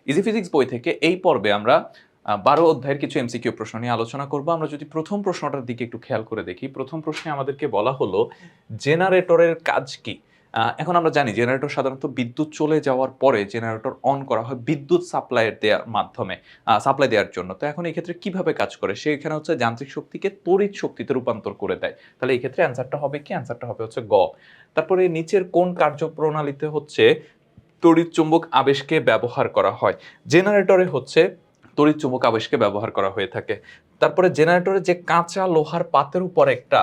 Easy physics বই থেকে এই পর্বে আমরা ১২ অধ্যায়ের কিছু এমসিকিউ প্রশ্ন নিয়ে আলোচনা করব। আমরা যদি প্রথম প্রশ্নটার দিকে একটু খেয়াল করে দেখি, প্রথম প্রশ্নে আমাদেরকে বলা হলো জেনারেটরের কাজ কি? এখন আমরা জানি জেনারেটর সাধারণত বিদ্যুৎ চলে যাওয়ার পরে জেনারেটর অন করা হয় বিদ্যুৎ দেওয়ার মাধ্যমে, সাপ্লাই দেওয়ার জন্য। তো এখন এই ক্ষেত্রে কিভাবে কাজ করে? সে এখানে হচ্ছে যান্ত্রিক শক্তিকে তড়িৎ শক্তিতে রূপান্তর করে দেয়। তাহলে এই ক্ষেত্রে অ্যান্সারটা হবে কি? অ্যান্সারটা হবে হচ্ছে গ। তারপরে নিচের কোন কার্যপ্রণালীতে হচ্ছে তড়িৎ চুম্বক আবেশকে ব্যবহার করা হয়? জেনারেটরে হচ্ছে তড়িৎ চুম্বক আবেশকে ব্যবহার করা হয়ে থাকে। তারপরে জেনারেটরে যে কাঁচা লোহার পাতের উপর একটা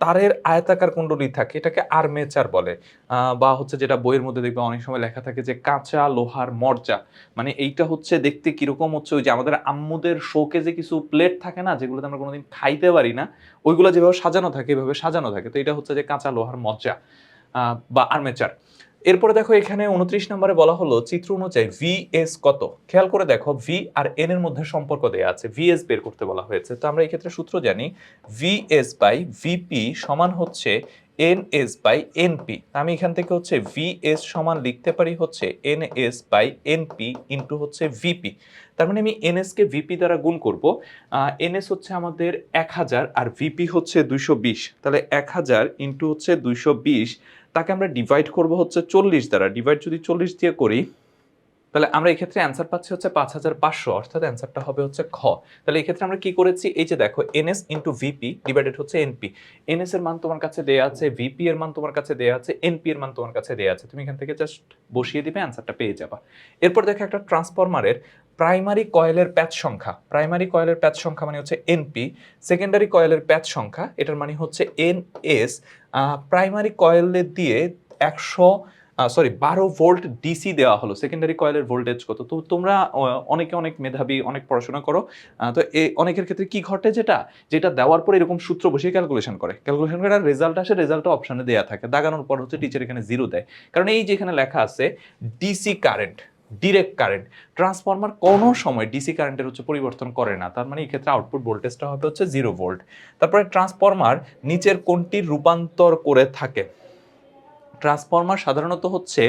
তারের আয়তাকার কুণ্ডলী থাকে, এটাকে আর্মেচার বলে। বা হচ্ছে যেটা বইয়ের মধ্যে দেখবে অনেক সময় লেখা থাকে যে কাঁচা লোহার মর্জা। মানে এইটা হচ্ছে দেখতে কিরকম হচ্ছে ওই যে আমাদের আম্মুদের শোকেজে কিছু প্লেট থাকে না, যেগুলোতে আমরা কোনোদিন খাইতে পারি না, ওইগুলো যেভাবে সাজানো থাকে এভাবে সাজানো থাকে। তো এটা হচ্ছে যে কাঁচা লোহার মজ্জা বা আর্মেচার। এরপরে দেখো এখানে ২৯ নম্বরে বলা হলো চিত্র অনুযায়ী ভিএস কত? খেয়াল করে দেখো ভি আর এন এর মধ্যে সম্পর্ক দেয়া আছে, ভিএস বের করতে বলা হয়েছে। তো আমরা এই ক্ষেত্রে সূত্র জানি ভিএস বাই ভিপি সমান হচ্ছে এনএস বাই এনপি। আমি এখান থেকে হচ্ছে ভিএস সমান লিখতে পারি হচ্ছে এনএস বাই এনপি ইন্টু হচ্ছে ভিপি। তার মানে আমি এনএস কে ভিপি দ্বারা গুণ করব। এনএস হচ্ছে আমাদের ১০০০ আর ভিপি হচ্ছে ২২০। তাহলে ১০০০ ইন্টু হচ্ছে ২২০, তাকে আমরা ডিভাইড করব হচ্ছে ৪০ দ্বারা। ডিভাইড যদি ৪০ দিয়ে করি তাহলে আমরা এই ক্ষেত্রে অ্যান্সার পাচ্ছি হচ্ছে ৫৫০০, অর্থাৎ অ্যান্সারটা হবে হচ্ছে খ। তাহলে এই ক্ষেত্রে আমরা কি করেছি, এই যে দেখো এনএস ইন্টু ভিপি ডিভাইডেড হচ্ছে এনপি। এনএস এর মান তোমার কাছে দেয়া আছে, ভিপি এর মান তোমার কাছে দেয়া আছে, এনপি এর মান তোমার কাছে দেয়া আছে। তুমি এখান থেকে জাস্ট বসিয়ে দিবে, অ্যান্সারটা পেয়ে যাবা। এরপর দেখো একটা ট্রান্সফরমারের প্রাইমারি কয়েলের প্যাচ সংখ্যা, প্রাইমারি কয়েলের প্যাচ সংখ্যা মানে হচ্ছে এনপি, সেকেন্ডারি কয়েলের প্যাচ সংখ্যা এটার মানে হচ্ছে এনএস। প্রাইমারি কয়েলের দিয়ে ১১২ ভোল্ট ডিসি দেওয়া হলো, সেকেন্ডারি কয়েলের ভোল্টেজ কত? তো তোমরা অনেকে অনেক মেধাবী, অনেক পড়াশোনা করো। তো অনেকের ক্ষেত্রে কি ঘটে, যেটা দেওয়ার পর এরকম সূত্র বসিয়ে ক্যালকুলেশন করে আর রেজাল্ট আসে, রেজাল্টটা অপশনে দেওয়া থাকে, দাগানোর পর হচ্ছে টিচার এখানে 0 দেয়। কারণ এই যে এখানে লেখা আছে DC current, direct current, transformer কোনো সময় ডিসি কারেন্টের হচ্ছে পরিবর্তন করে না। তার মানে এই ক্ষেত্রে আউটপুট ভোল্টেজটা হবে হচ্ছে 0 ভোল্ট। তারপরে ট্রান্সফরমার নিচের কোনটির রূপান্তর করে থাকে? ট্রান্সফরমার সাধারণত হচ্ছে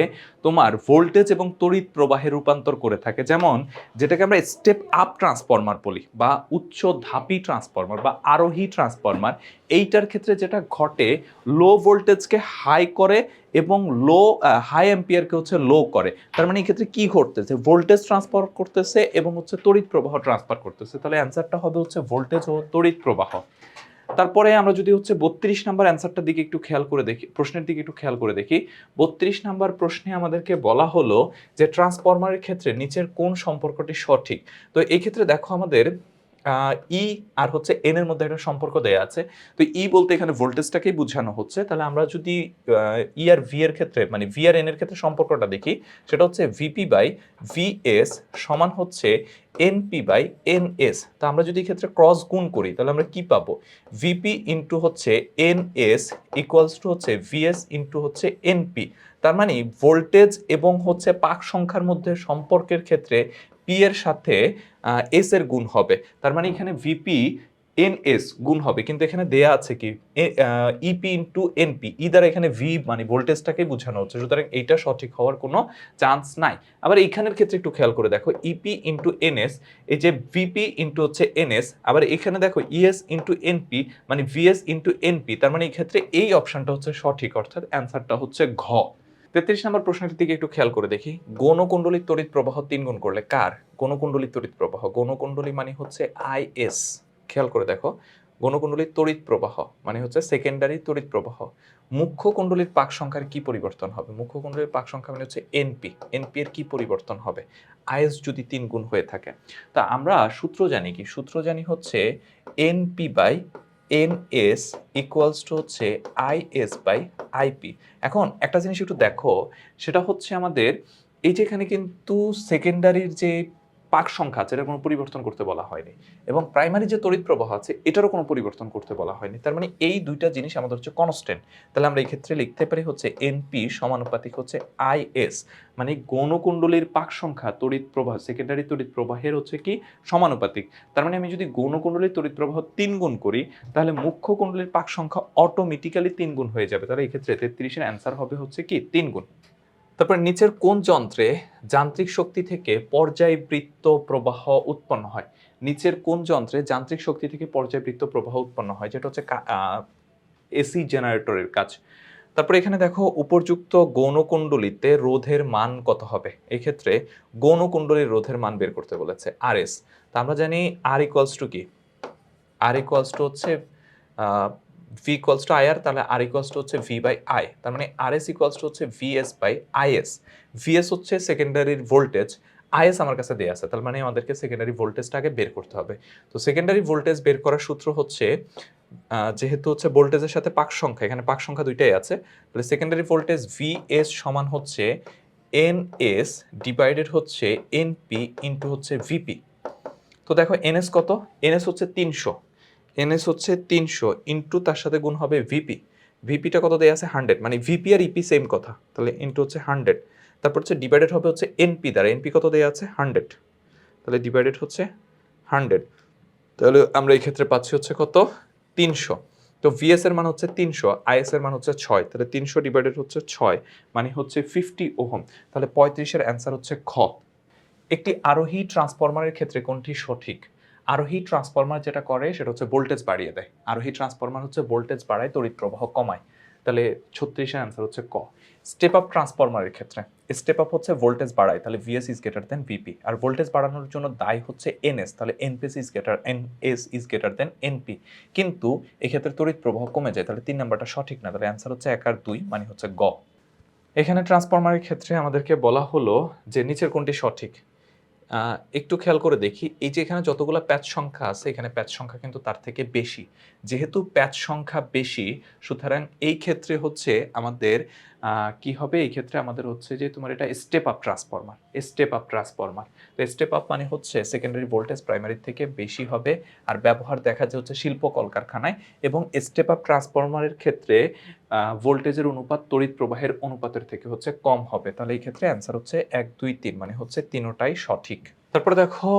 তোমার ভোল্টেজ এবং তড়িৎ প্রবাহে রূপান্তর করে থাকে। যেমন যেটাকে আমরা স্টেপ আপ ট্রান্সফরমার বলি বা উচ্চ ধাপী ট্রান্সফরমার বা আরোহী ট্রান্সফরমার, এইটার ক্ষেত্রে যেটা ঘটে লো ভোল্টেজকে হাই করে এবং হাই অ্যাম্পিয়ারকে হচ্ছে লো করে। তার মানে এই ক্ষেত্রে কি ঘটতেছে, ভোল্টেজ ট্রান্সফার করতেছে এবং হচ্ছে তড়িৎ প্রবাহ ট্রান্সফার করতেছে। তাহলে অ্যান্সারটা হবে হচ্ছে ভোল্টেজ ও তড়িৎ প্রবাহ। তারপরে আমরা যদি হচ্ছে ৩২ নাম্বার অ্যান্সারটার দিকে একটু খেয়াল করে দেখি, প্রশ্নের দিকে একটু খেয়াল করে দেখি। ৩২ নাম্বার প্রশ্নে আমাদেরকে বলা হলো যে ট্রান্সফরমারের ক্ষেত্রে নিচের কোন সম্পর্কটি সঠিক? তো এই ক্ষেত্রে দেখো আমাদের ই আর হচ্ছে এন এর মধ্যে একটা সম্পর্ক দেয়া আছে। তো ই বলতে এখানে ভোল্টেজটাকেই বোঝানো হচ্ছে। তাহলে আমরা যদি ই আর ভি এর ক্ষেত্রে মানে ভি আর এন এর ক্ষেত্রে সম্পর্কটা দেখি, সেটা হচ্ছে ভিপি বাই ভিএস সমান হচ্ছে এনপি বাই এনএস। তো আমরা যদি ক্ষেত্রে ক্রস গুণ করি তাহলে আমরা কি পাবো? ভিপি ইন্টু হচ্ছে এনএস ইকুয়ালস টু হচ্ছে ভিএস ইন্টু হচ্ছে এনপি। তার মানে ভোল্টেজ এবং হচ্ছে পাক সংখ্যার মধ্যে সম্পর্কের ক্ষেত্রে পি এর সাথে এস এর গুণ হবে। তার মানে এখানে ভিপি এনএস গুণ হবে, কিন্তু এখানে দেয়া আছে কি ইপি ইন্টু এনপি, ই দ্বারা এখানে ভি মানে ভোল্টেজটাকে বোঝানো হচ্ছে, সুতরাং এইটা সঠিক হওয়ার কোনো চান্স নাই। আবার এইখানের ক্ষেত্রে একটু খেয়াল করে দেখো ইপি ইন্টু এনএস, এই যে ভিপি ইন্টু হচ্ছে এনএস, আবার এখানে দেখো ইএস ইন্টু এনপি মানে ভিএস ইন্টু এনপি। তার মানে এই ক্ষেত্রে এই অপশনটা হচ্ছে সঠিক, অর্থাৎ অ্যান্সারটা হচ্ছে ঘ। ৩৩ নম্বর প্রশ্নটির দিকে একটু খেয়াল করে দেখি। গৌণকুণ্ডলীর তড়িৎ প্রবাহ ৩ গুণ করলে কার? গৌণকুণ্ডলীর তড়িৎ প্রবাহ, গৌণকুণ্ডলী মানে হচ্ছে আইএস। খেয়াল করে দেখো, গৌণকুণ্ডলীর তড়িৎ প্রবাহ মানে হচ্ছে সেকেন্ডারি তড়িৎ প্রবাহ। মুখ্য কুণ্ডলীর পাক সংখ্যার কি পরিবর্তন হবে? মুখ্য কুণ্ডলীর পাক সংখ্যা মানে হচ্ছে এনপি, এনপি এর কি পরিবর্তন হবে আইএস যদি ৩ গুণ হয়ে থাকে? তা আমরা সূত্র জানি কি? সূত্র জানি হচ্ছে NP by NS equals to হচ্ছে আইএস বাই আইপি। এখন একটা জিনিস একটু দেখো, সেটা হচ্ছে আমাদের এই যে এখানে কিন্তু সেকেন্ডারির যে পাক সংখ্যা আছে এটার কোনো পরিবর্তন করতে বলা হয়নি, এবং প্রাইমারি যে তড়িৎ প্রবাহ আছে এটারও কোনো পরিবর্তন করতে বলা হয়নি। তার মানে এই দুইটা জিনিস আমাদের হচ্ছে কনস্ট্যান্ট। তাহলে আমরা এই ক্ষেত্রে লিখতে পারি হচ্ছে এনপি সমানুপাতিক হচ্ছে আইএস, মানে গৌণকুণ্ডলীর পাক সংখ্যা তড়িৎ প্রবাহ সেকেন্ডারি তড়িৎ প্রবাহের হচ্ছে কি সমানুপাতিক। তার মানে আমি যদি গৌণকুণ্ডলীর তড়িৎ প্রবাহ ৩ গুণ করি তাহলে মুখ্য কুণ্ডলীর পাক সংখ্যা অটোমেটিক্যালি ৩ গুণ হয়ে যাবে। তাহলে এই ক্ষেত্রে ৩৩ এর অ্যান্সার হবে হচ্ছে কি ৩ গুণ। তারপর নিচের কোন যন্ত্রে যান্ত্রিক শক্তি থেকে পর্যায়বৃত্ত প্রবাহ উৎপন্ন হয়? নিচের কোন যন্ত্রে যান্ত্রিক শক্তি থেকে পর্যায়বৃত্ত প্রবাহ উৎপন্ন হয়, যেটা হচ্ছে এসি জেনারেটরের কাজ। তারপরে এখানে দেখো উপযুক্ত গৌণকুণ্ডলীতে রোধের মান কত হবে। এই ক্ষেত্রে গৌণকুণ্ডলীর রোধের মান বের করতে বলেছে RS। তা আমরা জানি R ইকুয়ালস টু কি, R ইকুয়ালস টু হচ্ছে V ইকুয়ালস টু IR, তাহলে R ইকুয়ালস টু হচ্ছে V বাই I, তার মানে RS ইকুয়ালস টু হচ্ছে VS বাই IS। VS হচ্ছে সেকেন্ডারির ভোল্টেজ, IS আমার কাছে দেয়া আছে, তার মানে আমাদেরকে সেকেন্ডারি ভোল্টেজটা আগে বের করতে হবে। তো সেকেন্ডারি ভোল্টেজ বের করার সূত্র হচ্ছে যেহেতু হচ্ছে ভোল্টেজের সাথে পাক সংখ্যা, এখানে পাক সংখ্যা দুইটাই আছে, তাহলে সেকেন্ডারি ভোল্টেজ VS সমান হচ্ছে NS ডিভাইডেড হচ্ছে NP ইন্টু হচ্ছে VP। তো দেখো NS কত, NS হচ্ছে 300, NS হচ্ছে 300 ইন্টু তার সাথে গুণ হবে VP, VPটা কত দেয়া আছে 100, মানে VP আর EP সেম কথা, তাহলে ইন্টু হচ্ছে 100, তারপর হচ্ছে ডিভাইডেড হবে হচ্ছে NP দ্বারা, NP কত দেয়া আছে 100, তাহলে ডিভাইডেড হচ্ছে 100, তাহলে আমরা এই ক্ষেত্রে পাচ্ছি হচ্ছে কত 300। তো VS এর মান হচ্ছে 300, IS এর মান হচ্ছে 6, তাহলে 300 ডিভাইডেড হচ্ছে 6 মানে হচ্ছে 50 ওহম, তাহলে 35 এর অ্যান্সার হচ্ছে খ। একটি আরোহী ট্রান্সফরমারের ক্ষেত্রে কোনটি সঠিক? আরোহী ট্রান্সফরমার যেটা করে সেটা হচ্ছে ভোল্টেজ বাড়িয়ে দেয়, আরোহী ট্রান্সফরমার হচ্ছে ভোল্টেজ বাড়ায় তড়িৎ প্রবাহ কমায়, তাহলে 36 এর অ্যান্সার হচ্ছে ক। স্টেপ আপ ট্রান্সফরমারের ক্ষেত্রে স্টেপ আপ হচ্ছে ভোল্টেজ বাড়ায়, তাহলে VS is greater than VP, আর ভোল্টেজ বাড়ানোর জন্য দায়ী হচ্ছে NS, তাহলে NS is greater than NP, কিন্তু এক্ষেত্রে তড়িৎ প্রবাহ কমে যায়, তাহলে 3 নাম্বারটা সঠিক না, তাহলে অ্যান্সার হচ্ছে 1 আর 2 মানে হচ্ছে গ। এখানে ট্রান্সফরমারের ক্ষেত্রে আমাদেরকে বলা হলো যে নিচের কোনটি সঠিক। একটু খেয়াল করে দেখি, এই যে এখানে যতগুলো প্যাচ সংখ্যা আছে, এখানে প্যাচ সংখ্যা কিন্তু তার থেকে বেশি, যেহেতু প্যাচ সংখ্যা বেশি সুতরাং এই ক্ষেত্রে হচ্ছে আমাদের কি হবে, এই ক্ষেত্রে আমাদের হচ্ছে যে তোমার এটা step up transformer, step up transformer. তো স্টেপ আপ মানে হচ্ছে সেকেন্ডারি ভোল্টেজ প্রাইমারি থেকে বেশি হবে, আর ব্যবহার দেখা যায় হচ্ছে শিল্প কলকারখানায়, এবং স্টেপ আপ ট্রান্সফরমারের ক্ষেত্রে ভোল্টেজের অনুপাত তড়িৎ প্রবাহের অনুপাতের থেকে হচ্ছে কম হবে, তাহলে এই ক্ষেত্রে অ্যান্সার হচ্ছে 1 2 3 মানে হচ্ছে তিনটাই সঠিক। তারপরে দেখো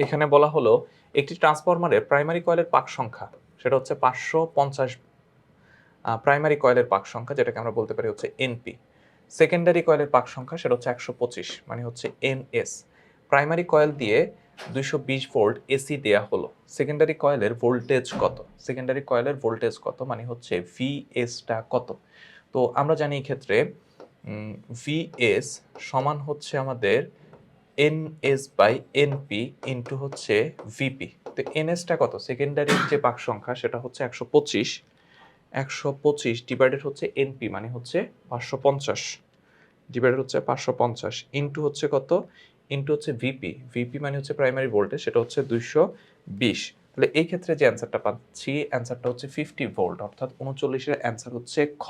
এখানে বলা হলো একটি ট্রান্সফরমারের প্রাইমারি কয়েলের পাক সংখ্যা সেটা হচ্ছে 550, প্রাইমারি কয়েলের পাক সংখ্যা যেটাকে আমরা বলতে পারি হচ্ছে NP। সেকেন্ডারি কয়েলের পাক সংখ্যা সেটা হচ্ছে 125 মানে হচ্ছে NS। প্রাইমারি কয়েল দিয়ে 220 ভোল্ট AC দেয়া হলো, সেকেন্ডারি কয়েলের ভোল্টেজ কত, সেকেন্ডারি কয়েলের ভোল্টেজ কত মানে হচ্ছে VSটা কত। তো আমরা জানি এই ক্ষেত্রে VS সমান হচ্ছে আমাদের NS বাই NP ইন্টু হচ্ছে VP। তো NSটা কত, সেকেন্ডারির যে পাক সংখ্যা সেটা হচ্ছে 125, 125 ডিভাইডেড হচ্ছে NP মানে হচ্ছে 550, ডিভাইডেড হচ্ছে 550 ইন্টু হচ্ছে কত, ইন্টু হচ্ছে VP মানে হচ্ছে প্রাইমারি ভোল্টেজ সেটা হচ্ছে 220, তাহলে এই ক্ষেত্রে যে অ্যান্সারটা পাচ্ছি অ্যান্সারটা হচ্ছে 50 ভোল্ট, অর্থাৎ 39 এর অ্যান্সার হচ্ছে খ।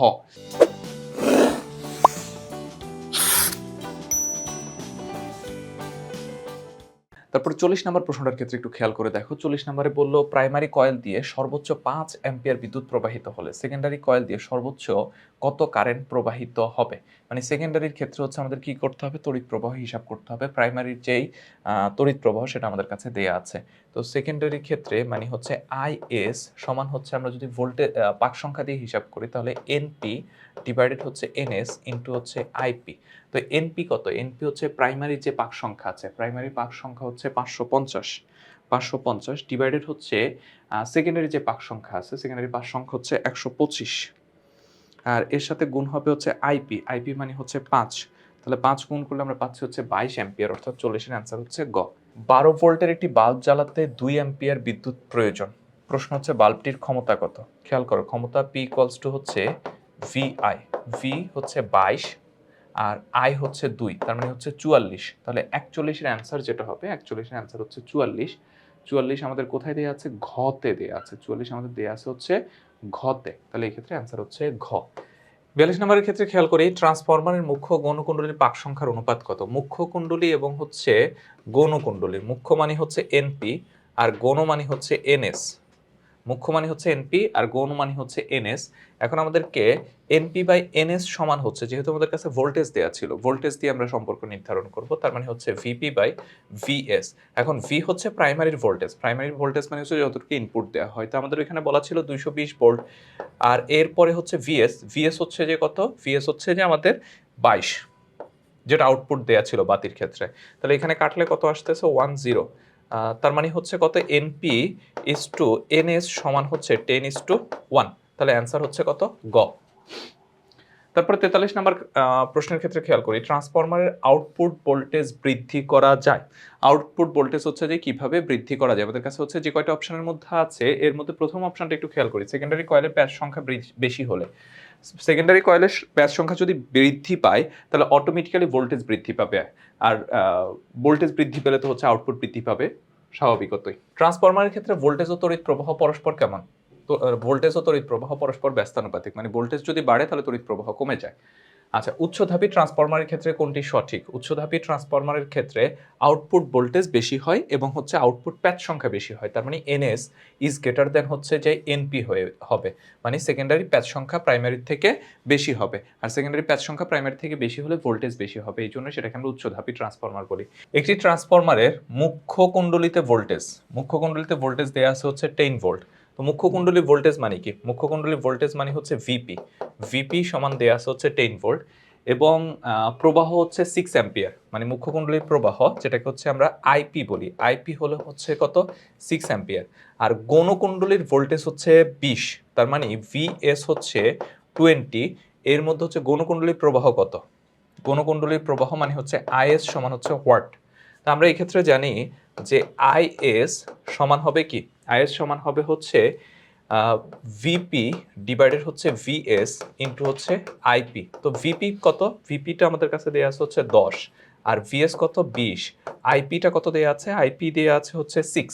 তারপর 40 নম্বর প্রশ্নটার ক্ষেত্রে একটু খেয়াল করে দেখো, 40 নম্বরে বললো প্রাইমারি কয়েল দিয়ে সর্বোচ্চ 5 অ্যাম্পিয়ার বিদ্যুৎ প্রবাহিত হলে সেকেন্ডারি কয়েল দিয়ে সর্বোচ্চ কত কারেন্ট প্রবাহিত হবে। মানে সেকেন্ডারির ক্ষেত্রে হচ্ছে আমাদের কি করতে হবে, তড়িৎ প্রবাহ হিসাব করতে হবে, প্রাইমারির যেই তড়িৎ প্রবাহ সেটা আমাদের কাছে দেয়া আছে। তো সেকেন্ডারির ক্ষেত্রে মানে হচ্ছে IS সমান হচ্ছে আমরা যদি ভোল্টেজ পাক সংখ্যা দিয়ে হিসাব করি তাহলে NP ডিভাইডেড হচ্ছে NS ইন্টু হচ্ছে IP। তো NP কত, NP হচ্ছে প্রাইমারি যে পাক সংখ্যা আছে, প্রাইমারি পাক সংখ্যা হচ্ছে 550, 550 ডিভাইডেড হচ্ছে সেকেন্ডারি যে পাক সংখ্যা আছে, সেকেন্ডারি পাক সংখ্যা হচ্ছে 125, আর এর সাথে গুণ হবে হচ্ছে IP মানে হচ্ছে 5, তাহলে 5 গুণ করলে আমরা পাচ্ছি হচ্ছে 22 অ্যাম্পিয়ার, অর্থাৎ 40 এর অ্যান্সার হচ্ছে গ। 12 ভোল্টের একটি বাল্ব জ্বালাতে 2 অ্যাম্পিয়ার বিদ্যুৎ প্রয়োজন, প্রশ্ন হচ্ছে বাল্বটির ক্ষমতা কত। খেয়াল করো ক্ষমতা P ইকুয়ালস টু হচ্ছে VI, V হচ্ছে 22 আর I হচ্ছে 2, তার মানে হচ্ছে 44, তাহলে 41 এর অ্যান্সার যেটা হবে, 41 এর অ্যান্সার হচ্ছে 44, 44 আমাদের কোথায় দেয়া আছে, ঘতে দেয়া আছে, 44 আমাদের দেয়া আছে হচ্ছে ঘতে, তাহলে এই ক্ষেত্রে অ্যান্সার হচ্ছে ঘ। 42 নম্বরের ক্ষেত্রে খেয়াল করি ট্রান্সফরমারের মুখ্য গৌণকুণ্ডলীর পাক সংখ্যার অনুপাত কত। মুখ্য কুণ্ডলী এবং হচ্ছে গৌণকুণ্ডলী, মুখ্য মানে হচ্ছে NP আর গৌণ মানে হচ্ছে NS, মুখ্য মানে হচ্ছে NP আর গৌণ মানে হচ্ছে NS। এখন আমাদেরকে NP বাই NS সমান হচ্ছে, যেহেতু আমাদের কাছে ভোল্টেজ দেওয়া ছিল, ভোল্টেজ দিয়ে আমরা সম্পর্ক নির্ধারণ করব, তার মানে হচ্ছে VP বাই VS। এখন V হচ্ছে প্রাইমারির ভোল্টেজ, প্রাইমারির ভোল্টেজ মানে হচ্ছে যতটুকু ইনপুট দেওয়া হয়, তো আমাদের এখানে বলা ছিল 220 ভোল্ট, আর এরপরে হচ্ছে VS হচ্ছে যে কত, VS হচ্ছে যে আমাদের 22, যেটা আউটপুট দেয়া ছিল বাতির ক্ষেত্রে। তাহলে এখানে কাটলে কত আসতেছে 10। তার মানে হচ্ছে কত এনপি ইজ টু এনএস সমান হচ্ছে 10:1। তাহলে অ্যান্সার হচ্ছে কত গ। তারপরে 43 নাম্বার প্রশ্নের ক্ষেত্রে খেয়াল করি, ট্রান্সফরমারের আউটপুট ভোল্টেজ বৃদ্ধি করা যায়। আউটপুট ভোল্টেজ হচ্ছে যে কিভাবে বৃদ্ধি করা যায়, আমাদের কাছে হচ্ছে যে কয়টা অপশনের মধ্যে আছে এর মধ্যে প্রথম অপশনটা একটু খেয়াল করি, সেকেন্ডারি কয়েলের প্যাচ সংখ্যা বেশি হলে। সেকেন্ডারি কয়েলের প্যাচ সংখ্যা যদি বৃদ্ধি পায় তাহলে অটোমেটিক্যালি ভোল্টেজ বৃদ্ধি পাবে, আর ভোল্টেজ বৃদ্ধি পেলে তো হচ্ছে আউটপুট বৃদ্ধি পাবে স্বাভাবিকতই। ট্রান্সফরমারের ক্ষেত্রে ভোল্টেজ ও তড়িৎ প্রবাহ পরস্পর কেমন? তো ভোল্টেজ ও তড়িৎ প্রবাহ পরস্পর ব্যস্তানুপাতিক, মানে ভোল্টেজ যদি বাড়ে তাহলে তড়িৎ প্রবাহ কমে যায়। আচ্ছা, উচ্চধাপী ট্রান্সফরমারের ক্ষেত্রে কোনটি সঠিক? উচ্চধাপী ট্রান্সফরমারের ক্ষেত্রে আউটপুট ভোল্টেজ বেশি হয় এবং হচ্ছে আউটপুট প্যাচ সংখ্যা বেশি হয়, তার মানে এনএস ইজ গ্রেটার দেন হচ্ছে যে এনপি হয়ে হবে, মানে সেকেন্ডারি প্যাচ সংখ্যা প্রাইমারির থেকে বেশি হবে, আর সেকেন্ডারি প্যাচ সংখ্যা প্রাইমারি থেকে বেশি হলে ভোল্টেজ বেশি হবে, এই জন্য সেটাকে আমরা উচ্চধাপী ট্রান্সফরমার বলি। একটি ট্রান্সফরমারের মুখ্য কুণ্ডলিতে ভোল্টেজ দেওয়া আছে হচ্ছে 10 ভোল্ট। তো মুখ্য কুণ্ডলী ভোল্টেজ মানে কি? মুখ্য কুণ্ডলী ভোল্টেজ মানে হচ্ছে ভিপি সমান দেয়া আছে হচ্ছে 10 ভোল্ট এবং প্রবাহ হচ্ছে 6 অ্যাম্পিয়ার, মানে মুখ্য কুণ্ডলীর প্রবাহ যেটাকে হচ্ছে আমরা আইপি বলি, আইপি হলো হচ্ছে কত 6 অ্যাম্পিয়ার। আর গৌণকুণ্ডলীর ভোল্টেজ হচ্ছে 20, তার মানে ভিএস হচ্ছে 20, এর মধ্যে হচ্ছে গৌণকুণ্ডলীর প্রবাহ কত? গৌণকুণ্ডলীর প্রবাহ মানে হচ্ছে আইএস সমান হচ্ছে ওয়াট। তা আমরা এই ক্ষেত্রে জানি যে আইএস সমান হবে কি? আইএস সমান হবে হচ্ছে ভিপি ডিভাইডেড হচ্ছে ভিএস ইন্টু হচ্ছে আইপি। তো ভিপি কত? ভিপিটা আমাদের কাছে দেওয়া আছে হচ্ছে 10, আর ভিএস কত 20, আইপিটা কত দেওয়া আছে? আইপি দেওয়া আছে হচ্ছে 6।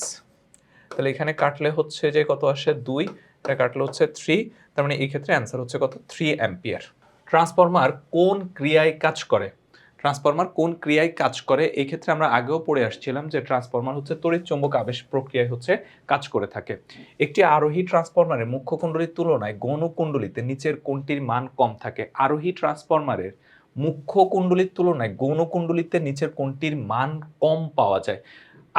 তাহলে এখানে কাটলে হচ্ছে যে কত আসে 2, এটা কাটলে হচ্ছে 3, তার মানে এই ক্ষেত্রে অ্যান্সার হচ্ছে কত 3 অ্যাম্পিয়ার। ট্রান্সফরমার কোন ক্রিয়ায় কাজ করে? ট্রান্সফরমার কোন ক্রিয়ায় কাজ করে, এই ক্ষেত্রে আমরা আগেও পড়ে আসছিলাম যে ট্রান্সফরমার হচ্ছে তড়িৎ চৌম্বক আবেশ প্রক্রিয়ায় হচ্ছে কাজ করে থাকে। একটি আরোহী ট্রান্সফরমারের মুখ্য কুণ্ডলীর তুলনায় গৌণ কুণ্ডলীতে নিচের কোনটির মান কম থাকে? আরোহী ট্রান্সফরমারের মুখ্য কুণ্ডলীর তুলনায় গৌণ কুণ্ডলীতে নিচের কোনটির মান কম পাওয়া যায়?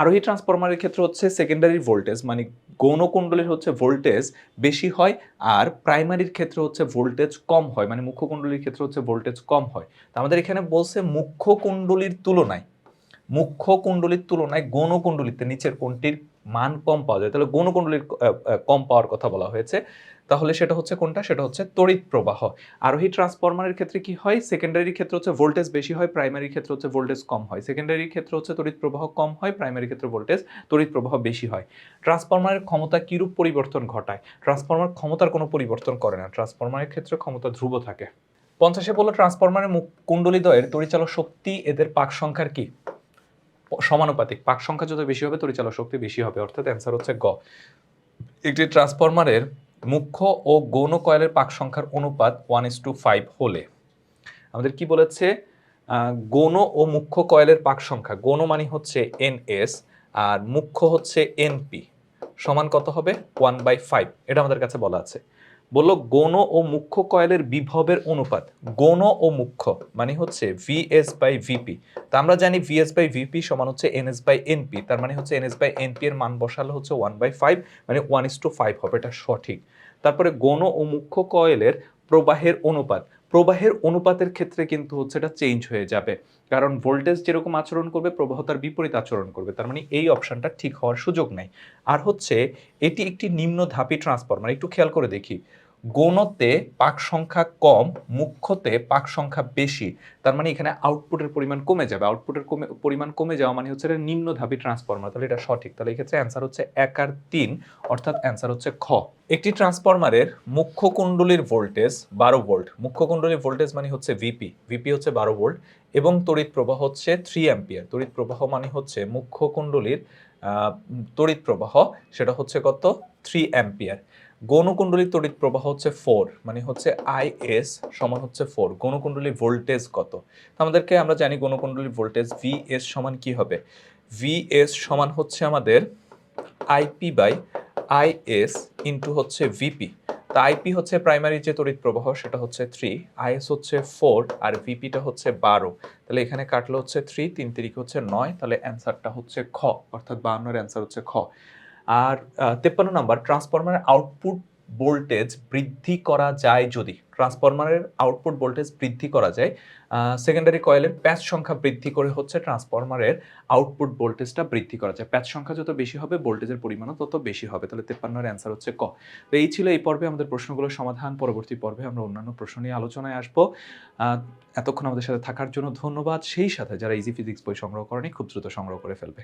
আরোহী ট্রান্সফরমারের ক্ষেত্রে হচ্ছে সেকেন্ডারি ভোল্টেজ মানে গৌণ কুণ্ডলীর হচ্ছে ভোল্টেজ বেশি হয়, আর প্রাইমারির ক্ষেত্রে হচ্ছে ভোল্টেজ কম হয়, মানে মুখ্য কুণ্ডলীর ক্ষেত্রে হচ্ছে ভোল্টেজ কম হয়। তো আমাদের এখানে বলছে মুখ্য কুণ্ডলীর তুলনায় গৌণ কুণ্ডলীতে নিচের কোনটির মান কম পাওয়া যায়, তাহলে গৌণ কুণ্ডলীর কম পাওয়ার কথা বলা হয়েছে, তাহলে সেটা হচ্ছে কোনটা? সেটা হচ্ছে তড়িৎ প্রবাহ। আরোহী ট্রান্সফরমারের ক্ষেত্রে কি হয়? সেকেন্ডারির ক্ষেত্রে হচ্ছে ভোল্টেজ বেশি হয়, প্রাইমারির ক্ষেত্রে হচ্ছে ভোল্টেজ কম হয়। সেকেন্ডারির ক্ষেত্রে হচ্ছে তড়িৎ প্রবাহ কম হয়, প্রাইমারি ক্ষেত্রে তড়িৎ প্রবাহ বেশি হয়। ট্রান্সফরমারের ক্ষমতা কিরূপ পরিবর্তন ঘটায়? ট্রান্সফরমার ক্ষমতার কোনো পরিবর্তন করে না, ট্রান্সফরমারের ক্ষেত্রে ক্ষমতা ধ্রুব থাকে। 50 বলল ট্রান্সফরমারের কুণ্ডলীদ্বয়ের তড়িচালক শক্তি এদের পাক সংখ্যার কি? সমানুপাতিক। পাক সংখ্যা যত বেশি হবে তড়িচালক শক্তি বেশি হবে, অর্থাৎ অ্যান্সার হচ্ছে গ। একটি ট্রান্সফরমারের মুখ্য ও গৌণ কয়েলের পাক সংখ্যার অনুপাত 1:5 হলে, আমাদের কি বলেছে? গৌণ ও মুখ্য কয়েলের পাক সংখ্যা, গৌণ মানে হচ্ছে এনএস আর মুখ্য হচ্ছে এনপি, সমান কত হবে? 1/5, এটা আমাদের কাছে বলা আছে। বললো গৌণ ও মুখ্য কয়েলের বিভবের অনুপাত, গৌণ ও মুখ্য মানে হচ্ছে ভিএস বাই ভিপি। তা আমরা জানি ভিএস বাই ভিপি সমান হচ্ছে এনএস বাই এনপি, তার মানে হচ্ছে এনএস বাই এনপি এর মান বসালে হচ্ছে 1/5, মানে 1:5 হবে, এটা সঠিক। তারপরে গৌণ ও মুখ্য কয়েলের প্রবাহের অনুপাতের ক্ষেত্রে কিন্তু হচ্ছে এটা চেঞ্জ হয়ে যাবে, কারণ ভোল্টেজ যেরকম আচরণ করবে প্রবাহ তার বিপরীত আচরণ করবে, তার মানে এই অপশনটা ঠিক হওয়ার সুযোগ নাই। আর হচ্ছে এটি একটি নিম্নধাপী ট্রান্সফরমার, একটু খেয়াল করে দেখি, গৌণতে পাক সংখ্যা কম, মুখ্যতে পাক সংখ্যা বেশি, তার মানে এখানে আউটপুটের পরিমাণ কমে যাবে, পরিমাণ কমে যাওয়া মানে হচ্ছে এটা নিম্নধাপী ট্রান্সফরমার, তাহলে এটা সঠিক। তাহলে এই ক্ষেত্রে অ্যান্সার হচ্ছে 1 আর 3, অর্থাৎ অ্যান্সার হচ্ছে খ। একটি ট্রান্সফরমারের মুখ্য কুণ্ডলীর ভোল্টেজ 12 ভোল্ট, মুখ্য কুণ্ডলীর ভোল্টেজ মানে হচ্ছে ভিপি হচ্ছে 12 ভোল্ট এবং তড়িৎ প্রবাহ হচ্ছে 3 অ্যাম্পিয়ার। তড়িৎ প্রবাহ মানে হচ্ছে মুখ্য কুণ্ডলীর তড়িৎ প্রবাহ, সেটা হচ্ছে কত? 3 অ্যাম্পিয়ার। গৌণকুণ্ডলীর তড়িৎ প্রবাহ হচ্ছে 4, মানে হচ্ছে আইএস সমান হচ্ছে 4। গৌণকুণ্ডলীর ভোল্টেজ কত? আমাদেরকে আমরা জানি গৌণকুণ্ডলীর ভোল্টেজ ভিএস সমান কি হবে? ভিএস সমান হচ্ছে আমাদের আইপি বাই আইএস ইন্টু হচ্ছে ভিপি। তা আইপি হচ্ছে প্রাইমারি যে তড়িৎ প্রবাহ সেটা হচ্ছে 3, আইএস হচ্ছে 4 আর ভিপিটা হচ্ছে 12। তাহলে এখানে কাটলে হচ্ছে 3, 3 তিরিকে হচ্ছে 9, তাহলে অ্যান্সারটা হচ্ছে খ, অর্থাৎ 52 এর অ্যান্সার হচ্ছে খ। আর 53 নাম্বার, ট্রান্সফরমারের আউটপুট ভোল্টেজ বৃদ্ধি করা যায় যদি ট্রান্সফরমারের আউটপুট ভোল্টেজ বৃদ্ধি করা যায়, সেকেন্ডারি কয়েলের প্যাচ সংখ্যা বৃদ্ধি করে হচ্ছে ট্রান্সফরমারের আউটপুট ভোল্টেজটা বৃদ্ধি করা যায়। প্যাচ সংখ্যা যত বেশি হবে ভোল্টেজের পরিমাণও তত বেশি হবে। তাহলে 53 এর অ্যান্সার হচ্ছে ক। তো এই ছিল এই পর্বে আমাদের প্রশ্নগুলোর সমাধান। পরবর্তী পর্বে আমরা অন্যান্য প্রশ্ন নিয়ে আলোচনায় আসবো। এতক্ষণ আমাদের সাথে থাকার জন্য ধন্যবাদ। সেই সাথে যারা ইজি ফিজিক্স বই সংগ্রহ করেনি খুব দ্রুত সংগ্রহ করে ফেলবে।